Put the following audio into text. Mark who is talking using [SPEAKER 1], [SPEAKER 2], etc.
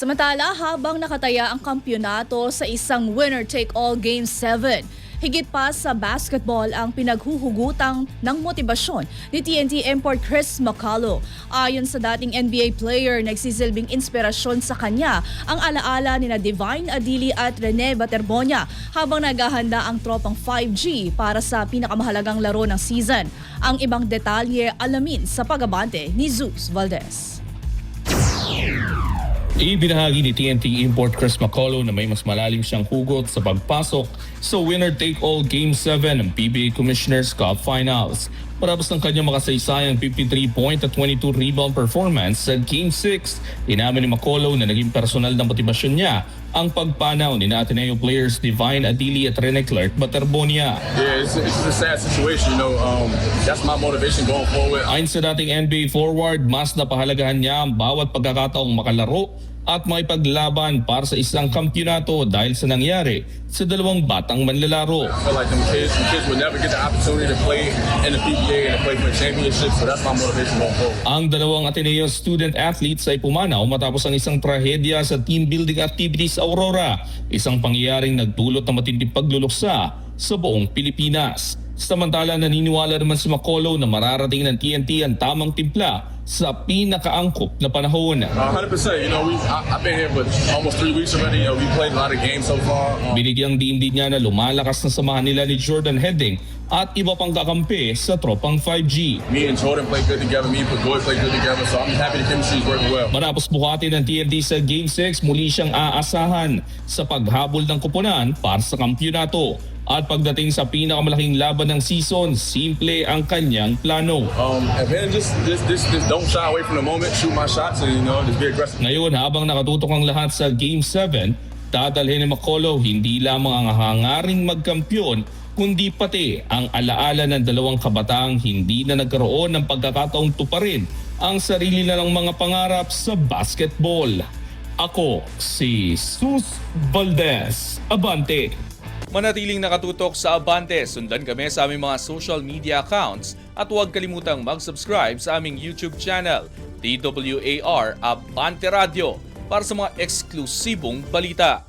[SPEAKER 1] Samantala, habang nakataya ang kampyonato sa isang winner-take-all Game 7, higit pa sa basketball ang pinaghuhugutang ng motibasyon ni TNT import Chris Macalo. Ayon sa dating NBA player, nagsisilbing inspirasyon sa kanya ang alaala ni Divine Adili at Rene Baterbonia habang naghahanda ang tropang 5G para sa pinakamahalagang laro ng season. Ang ibang detalye alamin sa pag-abante ni Zeus Valdez.
[SPEAKER 2] Ibinahagi ni TNT import Chris Macalo na may mas malalim siyang hugot sa pagpasok sa winner-take-all Game 7 ng PBA Commissioner's Cup Finals. Matapos ng kanyang makasaysayang 53-point at 22-rebound performance sa Game 6, inamin ni Macalo na naging personal na motibasyon niya ang pagpanaw ni Ateneo players Divine Adili at Rene Clark Baterbonia.
[SPEAKER 3] Yeah, it's a sad situation, that's my motivation going forward.
[SPEAKER 2] Ayon sa dating NBA forward, mas napahalagahan niya ang bawat pagkakataong makalaro at makipaglaban para sa isang kampyonato dahil sa nangyari sa dalawang batang manlalaro.
[SPEAKER 3] I feel like them kids would never get the opportunity to play in the PBA and to play for a championship, so that's my motivation going forward.
[SPEAKER 2] Ang dalawang Ateneo student athletes ay pumanaw matapos ang isang trahedya sa team building activities sa Aurora, isang pangyayaring nagdulot ng matinding pagluluksa sa buong Pilipinas. Samantala, naniniwala naman si Macalo na mararating ng TNT ang tamang timpla sa pinakaangkop na panahon.
[SPEAKER 3] 100%, I've been here for almost 3 weeks already. We played a lot of games so far.
[SPEAKER 2] Binigyang diin din niya na lumalakas na samahan nila ni Jordan Hedding at iba pang kakampi sa tropang 5G.
[SPEAKER 3] Me and Jordan play good together. Me and Pagoy play good together. So I'm happy the chemistry is working well.
[SPEAKER 2] Matapos buhatin ng TNT sa Game 6, muli siyang aasahan sa paghabol ng kupunan para sa kampyonato. At pagdating sa pinakamalaking laban ng season, simple ang kanyang plano.
[SPEAKER 3] And then just don't shy away from the moment, shoot my shots, and just be aggressive.
[SPEAKER 2] Ngayon, habang nakatutok ang lahat sa Game 7, dadalhin ni Macalo hindi lamang ang hangaring magkampiyon, kundi pati ang alaala ng dalawang kabataang hindi na nagkaroon ng pagkakataong tuparin ang sarili na ng mga pangarap sa basketball. Ako si Zeus Valdez, Abante.
[SPEAKER 4] Manatiling nakatutok sa Abante, sundan kami sa aming mga social media accounts at huwag kalimutang mag-subscribe sa aming YouTube channel, DWAR Abante Radio, para sa mga eksklusibong balita.